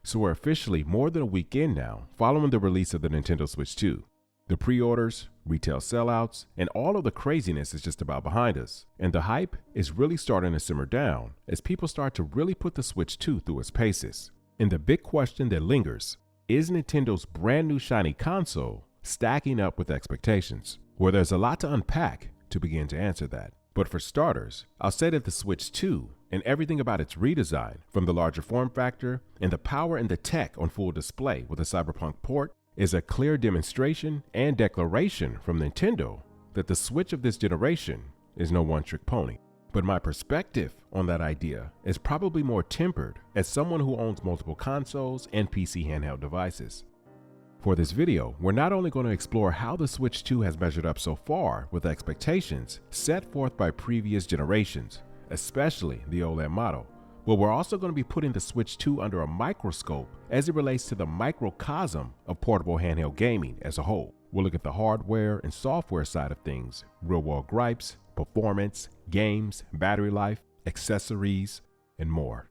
So we're officially more than a week in now, following the release of the Nintendo Switch 2. The pre-orders, retail sellouts, and all of the craziness is just about behind us. And the hype is really starting to simmer down as people start to really put the Switch 2 through its paces. And the big question that lingers, is Nintendo's brand new shiny console stacking up with expectations? Well, there's a lot to unpack to begin to answer that. But for starters, I'll say that the Switch 2 and everything about its redesign, from the larger form factor and the power and the tech on full display with a Cyberpunk port, is a clear demonstration and declaration from Nintendo that the Switch of this generation is no one-trick pony. But my perspective on that idea is probably more tempered as someone who owns multiple consoles and PC handheld devices. For this video, we're not only going to explore how the Switch 2 has measured up so far with expectations set forth by previous generations, especially the OLED model, but we're also going to be putting the Switch 2 under a microscope as it relates to the microcosm of portable handheld gaming as a whole. We'll look at the hardware and software side of things, real-world gripes, performance, games, battery life, accessories, and more.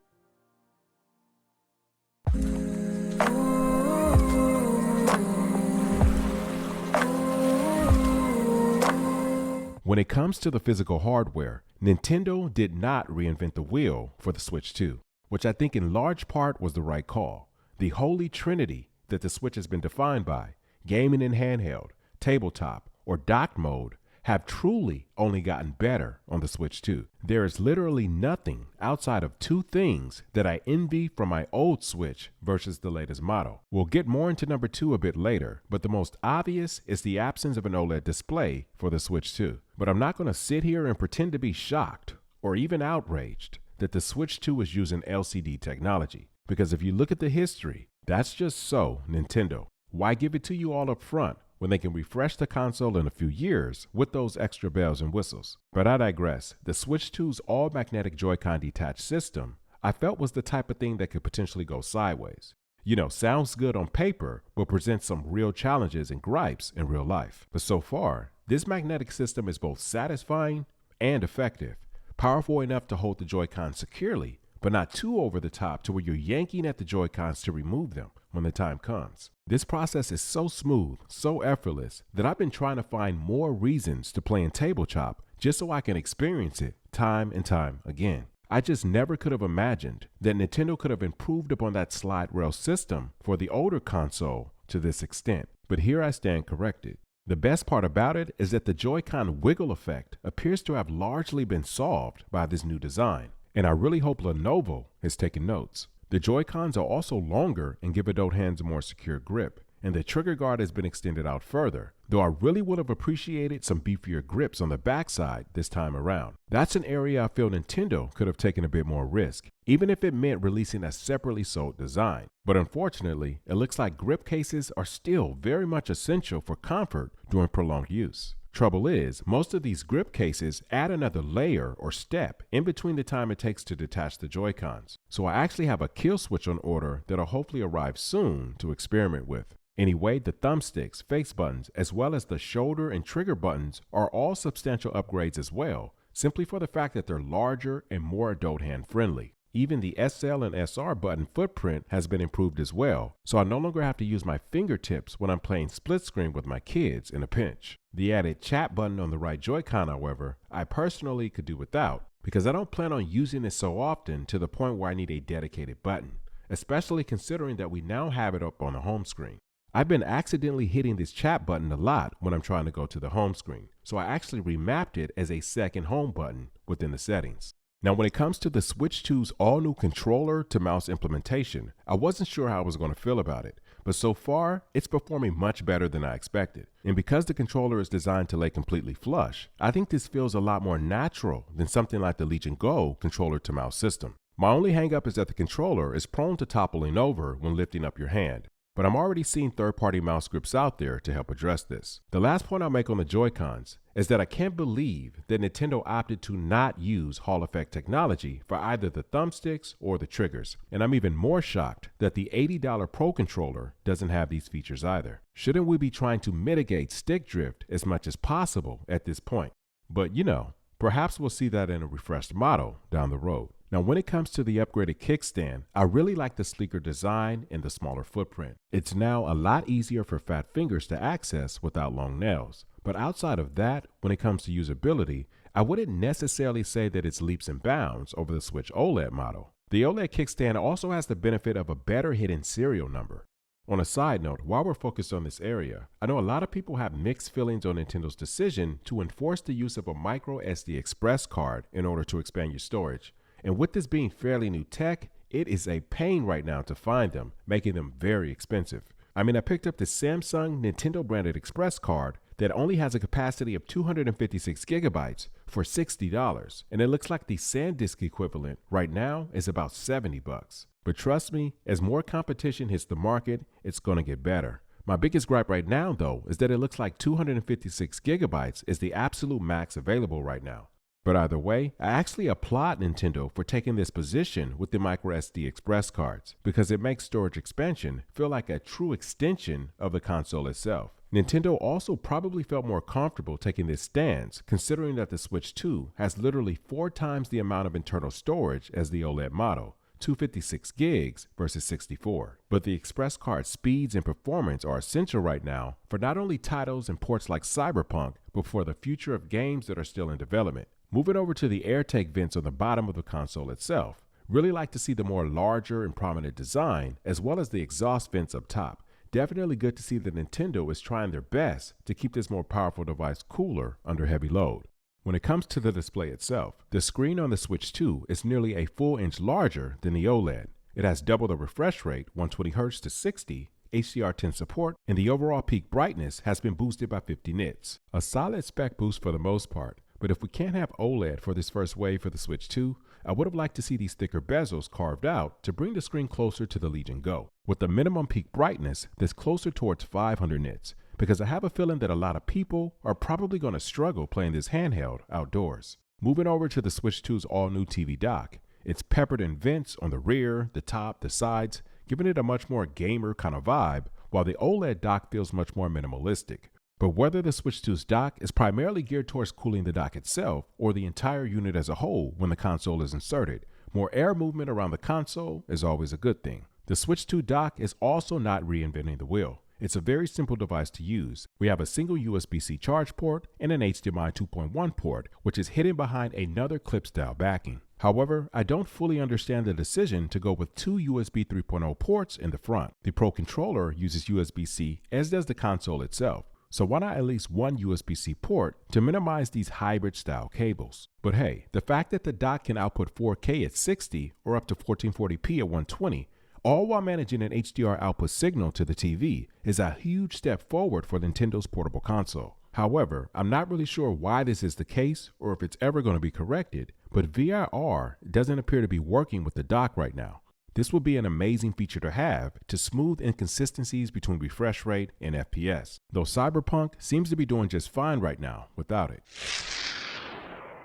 When it comes to the physical hardware, Nintendo did not reinvent the wheel for the Switch 2, which I think in large part was the right call. The holy trinity that the Switch has been defined by, gaming in handheld, tabletop, or docked mode, have truly only gotten better on the Switch 2. There is literally nothing outside of two things that I envy from my old Switch versus the latest model. We'll get more into number 2 a bit later, but the most obvious is the absence of an OLED display for the Switch 2. But I'm not going to sit here and pretend to be shocked or even outraged that the Switch 2 is using LCD technology, because if you look at the history, that's just so Nintendo. Why give it to you all up front when they can refresh the console in a few years with those extra bells and whistles? But I digress. The Switch 2's all-magnetic Joy-Con detached system I felt was the type of thing that could potentially go sideways. You know, sounds good on paper, but presents some real challenges and gripes in real life. But so far, this magnetic system is both satisfying and effective, powerful enough to hold the Joy-Con securely, but not too over the top to where you're yanking at the Joy-Cons to remove them when the time comes. This process is so smooth, so effortless, that I've been trying to find more reasons to play in tabletop just so I can experience it time and time again. I just never could have imagined that Nintendo could have improved upon that slide rail system for the older console to this extent. But here I stand corrected. The best part about it is that the Joy-Con wiggle effect appears to have largely been solved by this new design, and I really hope Lenovo has taken notes. The Joy-Cons are also longer and give adult hands a more secure grip, and the trigger guard has been extended out further, though I really would have appreciated some beefier grips on the backside this time around. That's an area I feel Nintendo could have taken a bit more risk, even if it meant releasing a separately sold design. But unfortunately, it looks like grip cases are still very much essential for comfort during prolonged use. Trouble is, most of these grip cases add another layer or step in between the time it takes to detach the Joy-Cons. So I actually have a kill switch on order that'll hopefully arrive soon to experiment with. Anyway, the thumbsticks, face buttons, as well as the shoulder and trigger buttons are all substantial upgrades as well, simply for the fact that they're larger and more adult hand friendly. Even the SL and SR button footprint has been improved as well, so I no longer have to use my fingertips when I'm playing split screen with my kids in a pinch. The added chat button on the right Joy-Con, however, I personally could do without, because I don't plan on using it so often to the point where I need a dedicated button, especially considering that we now have it up on the home screen. I've been accidentally hitting this chat button a lot when I'm trying to go to the home screen, so I actually remapped it as a second home button within the settings. Now, when it comes to the Switch 2's all-new controller to mouse implementation, I wasn't sure how I was going to feel about it, but so far, it's performing much better than I expected. And because the controller is designed to lay completely flush, I think this feels a lot more natural than something like the Legion Go controller to mouse system. My only hang-up is that the controller is prone to toppling over when lifting up your hand, but I'm already seeing third-party mouse grips out there to help address this. The last point I'll make on the Joy-Cons is that I can't believe that Nintendo opted to not use Hall effect technology for either the thumbsticks or the triggers, and I'm even more shocked that the $80 Pro controller doesn't have these features either. Shouldn't we be trying to mitigate stick drift as much as possible at this point? But you know, perhaps we'll see that in a refreshed model down the road. Now, when it comes to the upgraded kickstand, I really like the sleeker design and the smaller footprint. It's now a lot easier for fat fingers to access without long nails. But outside of that, when it comes to usability, I wouldn't necessarily say that it's leaps and bounds over the Switch OLED model. The OLED kickstand also has the benefit of a better hidden serial number. On a side note, while we're focused on this area, I know a lot of people have mixed feelings on Nintendo's decision to enforce the use of a microSD express card in order to expand your storage. And with this being fairly new tech, it is a pain right now to find them, making them very expensive. I mean, I picked up the Samsung Nintendo branded express card that only has a capacity of 256 gigabytes for $60, and it looks like the SanDisk equivalent right now is about $70. But trust me, as more competition hits the market, it's going to get better. My biggest gripe right now, though, is that it looks like 256 gigabytes is the absolute max available right now. But either way, I actually applaud Nintendo for taking this position with the microSD express cards, because it makes storage expansion feel like a true extension of the console itself. Nintendo also probably felt more comfortable taking this stance, considering that the Switch 2 has literally 4 times the amount of internal storage as the OLED model, 256 gigs versus 64. But the express card speeds and performance are essential right now for not only titles and ports like Cyberpunk, but for the future of games that are still in development. Moving over to the AirTag vents on the bottom of the console itself, really like to see the more larger and prominent design, as well as the exhaust vents up top. Definitely good to see that Nintendo is trying their best to keep this more powerful device cooler under heavy load. When it comes to the display itself, the screen on the Switch 2 is nearly a full inch larger than the OLED. It has double the refresh rate, 120Hz to 60, HDR10 support, and the overall peak brightness has been boosted by 50 nits. A solid spec boost for the most part. But if we can't have OLED for this first wave for the Switch 2, I would have liked to see these thicker bezels carved out to bring the screen closer to the Legion Go, with the minimum peak brightness that's closer towards 500 nits, because I have a feeling that a lot of people are probably going to struggle playing this handheld outdoors. Moving over to the Switch 2's all-new TV dock, it's peppered in vents on the rear, the top, the sides, giving it a much more gamer kind of vibe, while the OLED dock feels much more minimalistic. But whether the Switch 2's dock is primarily geared towards cooling the dock itself or the entire unit as a whole when the console is inserted, more air movement around the console is always a good thing. The Switch 2 dock is also not reinventing the wheel. It's a very simple device to use. We have a single USB-C charge port and an HDMI 2.1 port, which is hidden behind another clip-style backing. However, I don't fully understand the decision to go with 2 USB 3.0 ports in the front. The Pro controller uses USB-C, as does the console itself. So why not at least one USB-C port to minimize these hybrid style cables? But hey, the fact that the dock can output 4K at 60 or up to 1440p at 120, all while managing an HDR output signal to the TV, is a huge step forward for Nintendo's portable console. However, I'm not really sure why this is the case or if it's ever going to be corrected, but VIR doesn't appear to be working with the dock right now. This would be an amazing feature to have to smooth inconsistencies between refresh rate and FPS, though Cyberpunk seems to be doing just fine right now without it.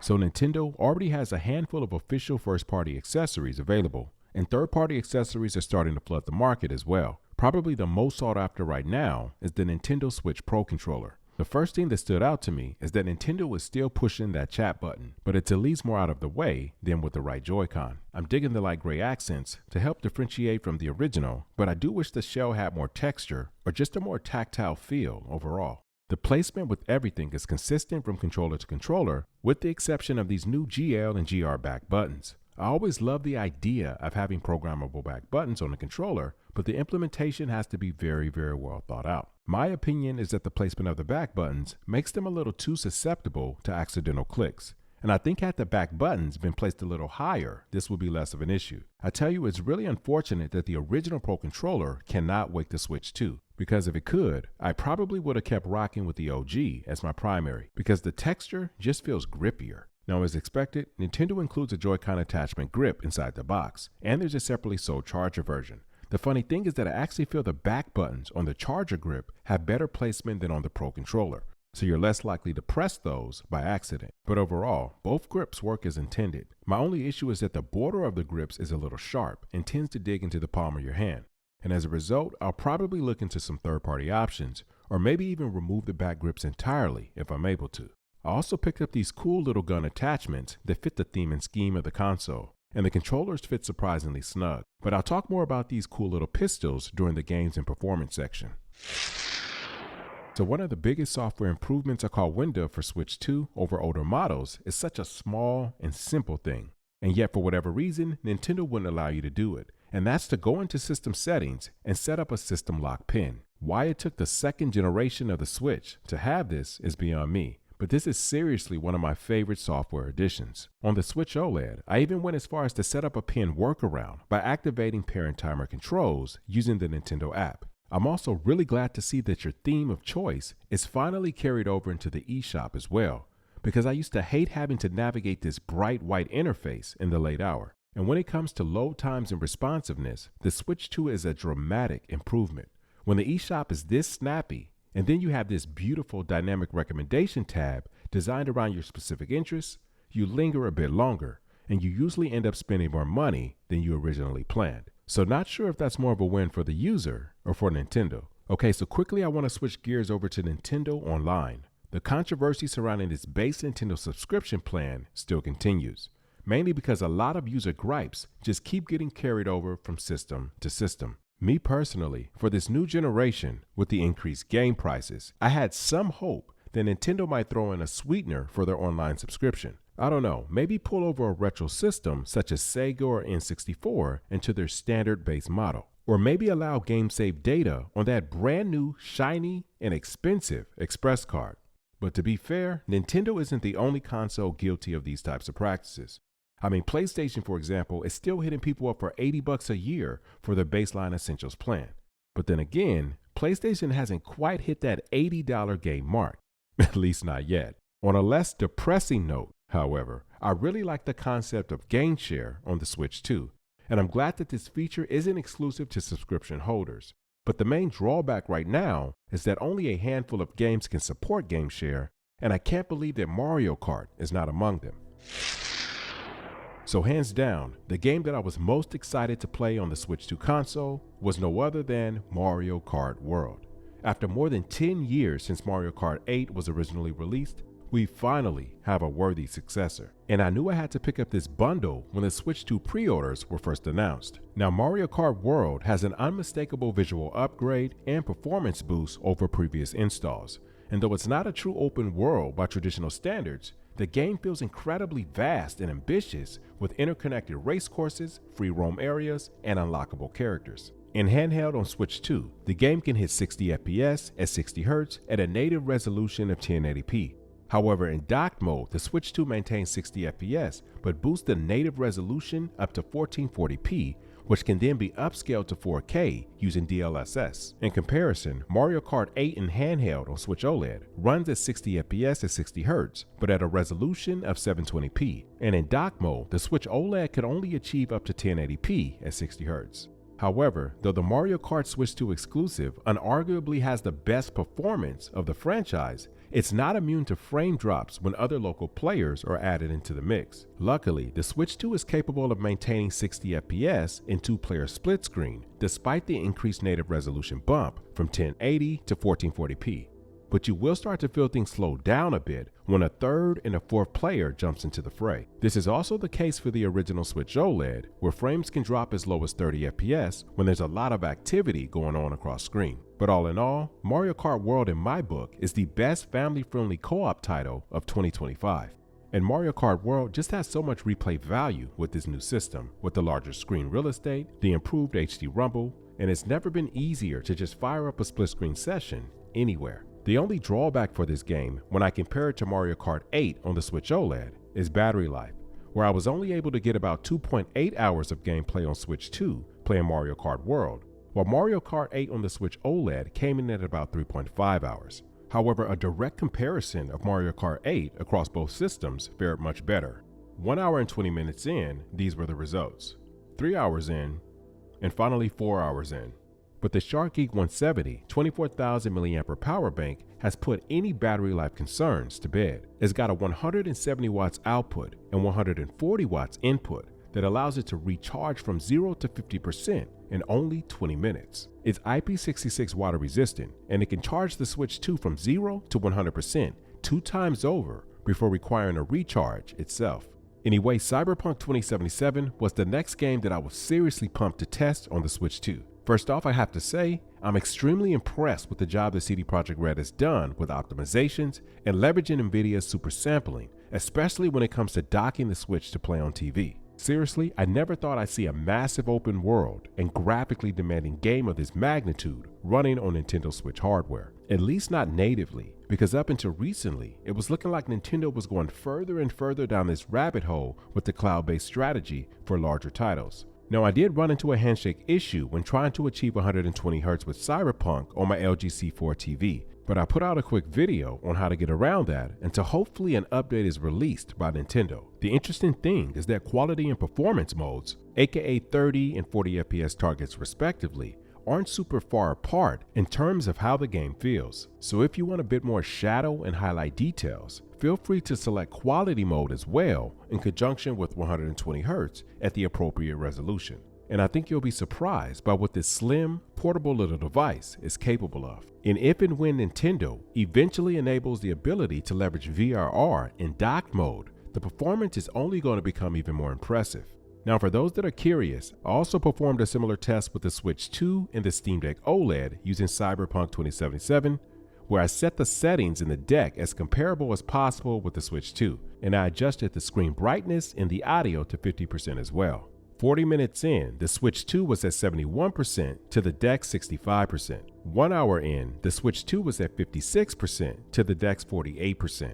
So Nintendo already has a handful of official first-party accessories available, and third-party accessories are starting to flood the market as well. Probably the most sought after right now is the Nintendo Switch Pro controller. The first thing that stood out to me is that Nintendo is still pushing that chat button, but it's at least more out of the way than with the right Joy-Con. I'm digging the light gray accents to help differentiate from the original, but I do wish the shell had more texture or just a more tactile feel overall. The placement with everything is consistent from controller to controller, with the exception of these new GL and GR back buttons. I always love the idea of having programmable back buttons on the controller, but the implementation has to be very, very well thought out. My opinion is that the placement of the back buttons makes them a little too susceptible to accidental clicks. And I think had the back buttons been placed a little higher, this would be less of an issue. I tell you, it's really unfortunate that the original Pro controller cannot wake the Switch 2, because if it could, I probably would have kept rocking with the OG as my primary, because the texture just feels grippier. Now, as expected, Nintendo includes a Joy-Con attachment grip inside the box, and there's a separately sold charger version. The funny thing is that I actually feel the back buttons on the charger grip have better placement than on the Pro controller, so you're less likely to press those by accident. But overall, both grips work as intended. My only issue is that the border of the grips is a little sharp and tends to dig into the palm of your hand. And as a result, I'll probably look into some third-party options, or maybe even remove the back grips entirely if I'm able to. I also picked up these cool little gun attachments that fit the theme and scheme of the console. and the controllers fit surprisingly snug. But I'll talk more about these cool little pistols during the games and performance section. So one of the biggest software improvements I call window for Switch 2 over older models is such a small and simple thing. And yet for whatever reason, Nintendo wouldn't allow you to do it. And that's to go into system settings and set up a system lock pin. Why it took the second generation of the Switch to have this is beyond me. But this is seriously one of my favorite software additions. On the Switch OLED, I even went as far as to set up a pin workaround by activating parent timer controls using the Nintendo app. I'm also really glad to see that your theme of choice is finally carried over into the eShop as well, because I used to hate having to navigate this bright white interface in the late hour. And when it comes to load times and responsiveness, the Switch 2 is a dramatic improvement. When the eShop is this snappy, and then you have this beautiful dynamic recommendation tab designed around your specific interests, you linger a bit longer, and you usually end up spending more money than you originally planned. So not sure if that's more of a win for the user or for Nintendo. Okay, so quickly I want to switch gears over to Nintendo Online. The controversy surrounding its base Nintendo subscription plan still continues, mainly because a lot of user gripes just keep getting carried over from system to system. Me personally, for this new generation with the increased game prices, I had some hope that Nintendo might throw in a sweetener for their online subscription. I don't know, maybe pull over a retro system such as Sega or N64 into their standard base model. Or maybe allow game save data on that brand new, shiny, and expensive Express card. But to be fair, Nintendo isn't the only console guilty of these types of practices. I mean, PlayStation, for example, is still hitting people up for $80 a year for their baseline Essentials plan. But then again, PlayStation hasn't quite hit that $80 game mark, at least not yet. On a less depressing note, however, I really like the concept of game share on the Switch 2, and I'm glad that this feature isn't exclusive to subscription holders. But the main drawback right now is that only a handful of games can support game share, and I can't believe that Mario Kart is not among them. So hands down, the game that I was most excited to play on the Switch 2 console was no other than Mario Kart World. After more than 10 years since Mario Kart 8 was originally released, we finally have a worthy successor. And I knew I had to pick up this bundle when the Switch 2 pre-orders were first announced. Now, Mario Kart World has an unmistakable visual upgrade and performance boost over previous installs. And though it's not a true open world by traditional standards, the game feels incredibly vast and ambitious with interconnected race courses, free roam areas, and unlockable characters. In handheld on Switch 2, the game can hit 60 FPS at 60 Hz at a native resolution of 1080p. However, in docked mode, the Switch 2 maintains 60 FPS, but boosts the native resolution up to 1440p, which can then be upscaled to 4K using DLSS. In comparison, Mario Kart 8 in handheld on Switch OLED runs at 60 FPS at 60 Hz, but at a resolution of 720p. And in dock mode, the Switch OLED could only achieve up to 1080p at 60 Hz. However, though the Mario Kart Switch 2 exclusive unarguably has the best performance of the franchise, it's not immune to frame drops when other local players are added into the mix. Luckily, the Switch 2 is capable of maintaining 60 FPS in two-player split screen, despite the increased native resolution bump from 1080 to 1440p. But you will start to feel things slow down a bit when a third and a fourth player jumps into the fray. This is also the case for the original Switch OLED, where frames can drop as low as 30 FPS when there's a lot of activity going on across screen. But all in all, Mario Kart World in my book is the best family-friendly co-op title of 2025. And Mario Kart World just has so much replay value with this new system, with the larger screen real estate, the improved HD rumble, and it's never been easier to just fire up a split-screen session anywhere. The only drawback for this game, when I compare it to Mario Kart 8 on the Switch OLED, is battery life, where I was only able to get about 2.8 hours of gameplay on Switch 2 playing Mario Kart World, while Mario Kart 8 on the Switch OLED came in at about 3.5 hours. However, a direct comparison of Mario Kart 8 across both systems fared much better. 1 hour and 20 minutes in, these were the results. 3 hours in, and finally 4 hours in. But the SharkGeek 170 24,000 mAh power bank has put any battery life concerns to bed. It's got a 170 watts output and 140 watts input that allows it to recharge from 0 to 50% in only 20 minutes. It's IP66 water resistant, and it can charge the Switch 2 from 0 to 100% 2 times over before requiring a recharge itself. Anyway, Cyberpunk 2077 was the next game that I was seriously pumped to test on the Switch 2. First off, I have to say, I'm extremely impressed with the job that CD Projekt Red has done with optimizations and leveraging NVIDIA's super sampling, especially when it comes to docking the Switch to play on TV. Seriously, I never thought I'd see a massive open world and graphically demanding game of this magnitude running on Nintendo Switch hardware. At least not natively, because up until recently, it was looking like Nintendo was going further and further down this rabbit hole with the cloud-based strategy for larger titles. Now, I did run into a handshake issue when trying to achieve 120Hz with Cyberpunk on my LG C4 TV, but I put out a quick video on how to get around that until hopefully an update is released by Nintendo. The interesting thing is that quality and performance modes, aka 30 and 40 FPS targets respectively, aren't super far apart in terms of how the game feels. So if you want a bit more shadow and highlight details, feel free to select quality mode as well in conjunction with 120Hz at the appropriate resolution. And I think you'll be surprised by what this slim, portable little device is capable of. And if and when Nintendo eventually enables the ability to leverage VRR in docked mode, the performance is only going to become even more impressive. Now, for those that are curious, I also performed a similar test with the Switch 2 and the Steam Deck OLED using Cyberpunk 2077, where I set the settings in the deck as comparable as possible with the Switch 2, and I adjusted the screen brightness and the audio to 50% as well. 40 minutes in, the Switch 2 was at 71% to the deck's 65%. 1 hour in, the Switch 2 was at 56% to the deck's 48%.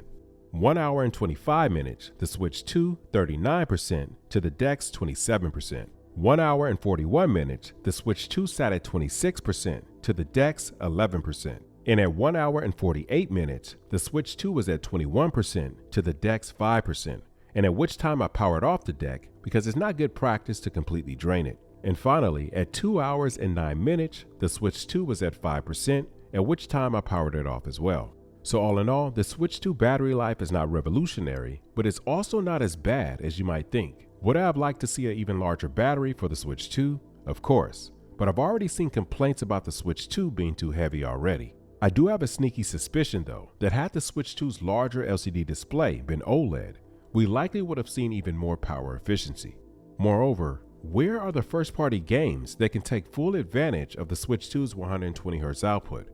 1 hour and 25 minutes, the Switch 2, 39% to the deck's 27%. 1 hour and 41 minutes, the Switch 2 sat at 26% to the deck's 11%. And at 1 hour and 48 minutes, the Switch 2 was at 21% to the deck's 5%, and at which time I powered off the deck because it's not good practice to completely drain it. And finally, at 2 hours and 9 minutes, the Switch 2 was at 5%, at which time I powered it off as well. So all in all, the Switch 2 battery life is not revolutionary, but it's also not as bad as you might think. Would I have liked to see an even larger battery for the Switch 2? Of course, but I've already seen complaints about the Switch 2 being too heavy already. I do have a sneaky suspicion though, that had the Switch 2's larger LCD display been OLED, we likely would have seen even more power efficiency. Moreover, where are the first-party games that can take full advantage of the Switch 2's 120Hz output?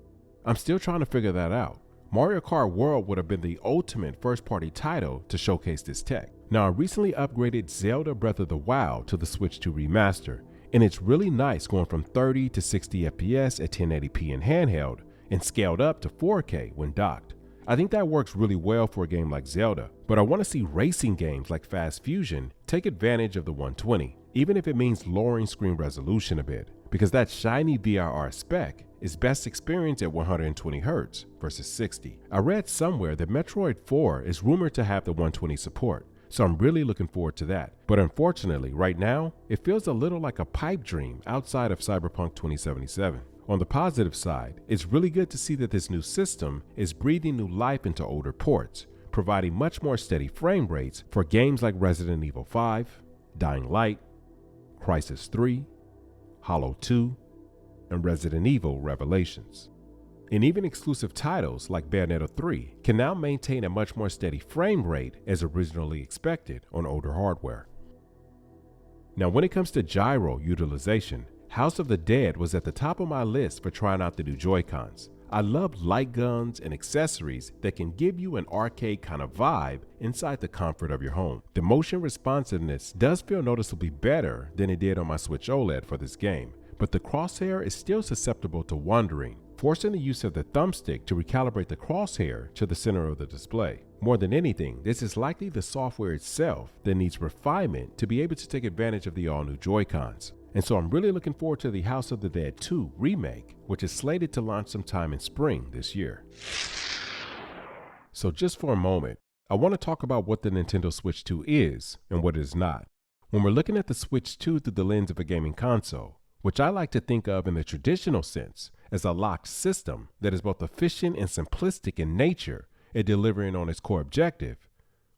I'm still trying to figure that out. Mario Kart World would have been the ultimate first-party title to showcase this tech. Now, I recently upgraded Zelda Breath of the Wild to the Switch 2 Remaster, and it's really nice going from 30 to 60 FPS at 1080p in handheld and scaled up to 4K when docked. I think that works really well for a game like Zelda, but I want to see racing games like Fast Fusion take advantage of the 120, even if it means lowering screen resolution a bit, because that shiny VRR spec is best experienced at 120Hz versus 60. I read somewhere that Metroid 4 is rumored to have the 120 support, so I'm really looking forward to that. But unfortunately, right now, it feels a little like a pipe dream outside of Cyberpunk 2077. On the positive side, it's really good to see that this new system is breathing new life into older ports, providing much more steady frame rates for games like Resident Evil 5, Dying Light, Crysis 3, Hollow 2, and Resident Evil Revelations. And even exclusive titles like Bayonetta 3 can now maintain a much more steady frame rate as originally expected on older hardware. Now, when it comes to gyro utilization, House of the Dead was at the top of my list for trying out the new Joy-Cons. I love light guns and accessories that can give you an arcade kind of vibe inside the comfort of your home. The motion responsiveness does feel noticeably better than it did on my Switch OLED for this game, but the crosshair is still susceptible to wandering, forcing the use of the thumbstick to recalibrate the crosshair to the center of the display. More than anything, this is likely the software itself that needs refinement to be able to take advantage of the all-new Joy-Cons. And so I'm really looking forward to the House of the Dead 2 remake, which is slated to launch sometime in spring this year. So just for a moment, I want to talk about what the Nintendo Switch 2 is and what it is not. When we're looking at the Switch 2 through the lens of a gaming console, which I like to think of in the traditional sense as a locked system that is both efficient and simplistic in nature at delivering on its core objective,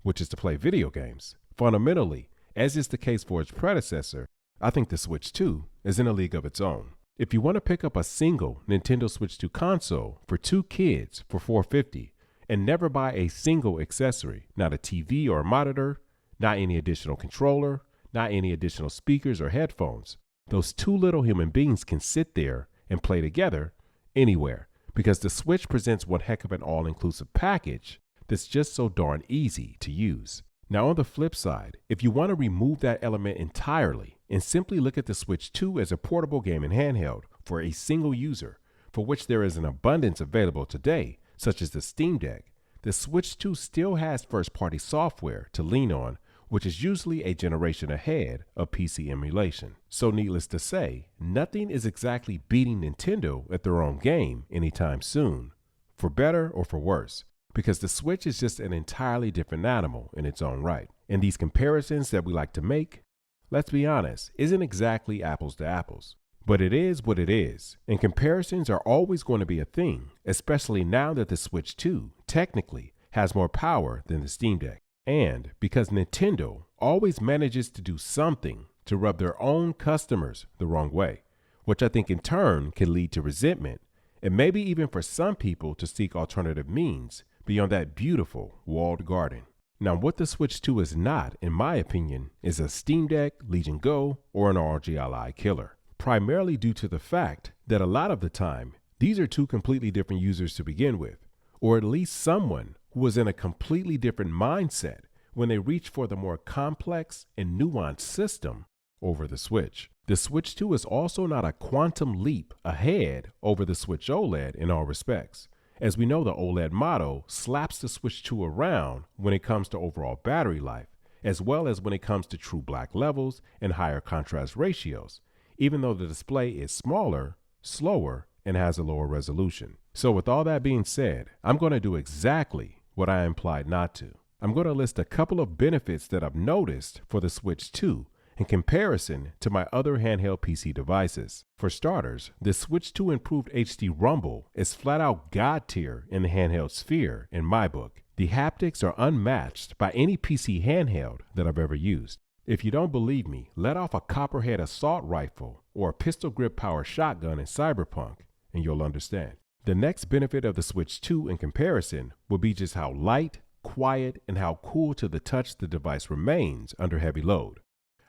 which is to play video games. Fundamentally, as is the case for its predecessor, I think the Switch 2 is in a league of its own. If you want to pick up a single Nintendo Switch 2 console for 2 kids for $450 and never buy a single accessory, not a TV or a monitor, Not any additional controller, not any additional speakers or headphones. Those two little human beings can sit there and play together anywhere because the Switch presents one heck of an all-inclusive package that's just so darn easy to use. Now on the flip side, if you want to remove that element entirely and simply look at the Switch 2 as a portable gaming handheld for a single user, for which there is an abundance available today, such as the Steam Deck, the Switch 2 still has first-party software to lean on, which is usually a generation ahead of PC emulation. So needless to say, nothing is exactly beating Nintendo at their own game anytime soon, for better or for worse, because the Switch is just an entirely different animal in its own right. And these comparisons that we like to make, let's be honest, isn't exactly apples to apples. But it is what it is, and comparisons are always going to be a thing, especially now that the Switch 2 technically has more power than the Steam Deck. And because Nintendo always manages to do something to rub their own customers the wrong way, which I think in turn can lead to resentment, and maybe even for some people to seek alternative means beyond that beautiful walled garden. Now what the Switch 2 is not, in my opinion, is a Steam Deck, Legion Go, or an ROG Ally killer. Primarily due to the fact that a lot of the time, these are two completely different users to begin with, or at least someone who was in a completely different mindset when they reached for the more complex and nuanced system over the Switch. The Switch 2 is also not a quantum leap ahead over the Switch OLED in all respects, as we know the OLED model slaps the Switch 2 around when it comes to overall battery life, as well as when it comes to true black levels and higher contrast ratios, even though the display is smaller, slower, and has a lower resolution. So with all that being said, I'm going to do exactly what I implied not to. I'm going to list a couple of benefits that I've noticed for the Switch 2 in comparison to my other handheld PC devices. For starters, the Switch 2 improved HD Rumble is flat out god tier in the handheld sphere in my book. The haptics are unmatched by any PC handheld that I've ever used. If you don't believe me, let off a Copperhead assault rifle or a pistol grip power shotgun in Cyberpunk and you'll understand. The next benefit of the Switch 2 in comparison will be just how light, quiet, and how cool to the touch the device remains under heavy load.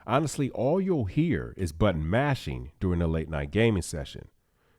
Honestly, all you'll hear is button mashing during a late night gaming session.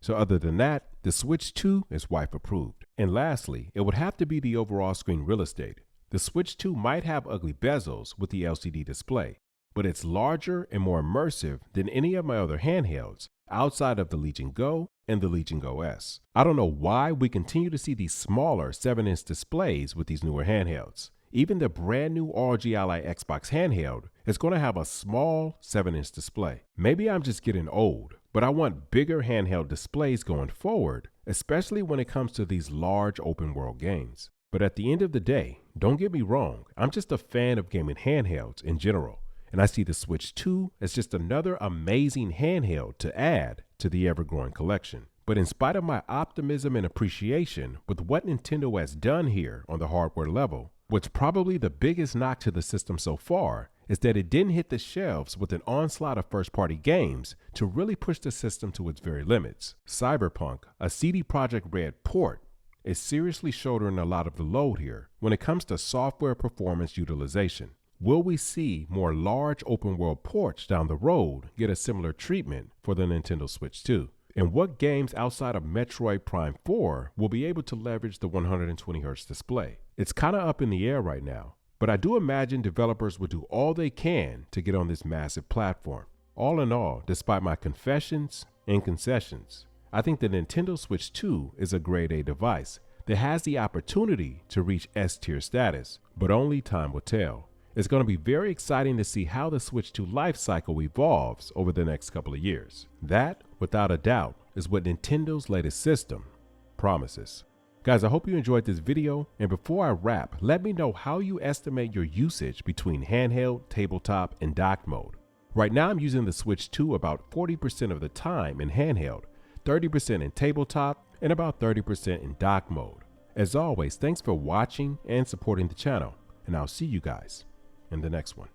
So other than that, the Switch 2 is wife approved. And lastly, it would have to be the overall screen real estate. The Switch 2 might have ugly bezels with the LCD display, but it's larger and more immersive than any of my other handhelds outside of the Legion Go and the Legion Go S. I don't know why we continue to see these smaller 7-inch displays with these newer handhelds. Even the brand new ROG Ally Xbox handheld is going to have a small 7-inch display. Maybe I'm just getting old, but I want bigger handheld displays going forward, especially when it comes to these large open world games. But at the end of the day, don't get me wrong, I'm just a fan of gaming handhelds in general. And I see the Switch 2 as just another amazing handheld to add to the ever-growing collection. But in spite of my optimism and appreciation with what Nintendo has done here on the hardware level, what's probably the biggest knock to the system so far is that it didn't hit the shelves with an onslaught of first-party games to really push the system to its very limits. Cyberpunk, a CD Projekt Red port, is seriously shouldering a lot of the load here when it comes to software performance utilization. Will we see more large open world ports down the road get a similar treatment for the Nintendo Switch 2? And what games outside of Metroid Prime 4 will be able to leverage the 120Hz display? It's kind of up in the air right now, but I do imagine developers will do all they can to get on this massive platform. All in all, despite my confessions and concessions, I think the Nintendo Switch 2 is a grade A device that has the opportunity to reach S-tier status, but only time will tell. It's going to be very exciting to see how the Switch 2 life cycle evolves over the next couple of years. That, without a doubt, is what Nintendo's latest system promises. Guys, I hope you enjoyed this video, and before I wrap, let me know how you estimate your usage between handheld, tabletop, and dock mode. Right now I'm using the Switch 2 about 40% of the time in handheld, 30% in tabletop, and about 30% in dock mode. As always, thanks for watching and supporting the channel, and I'll see you guys in the next one.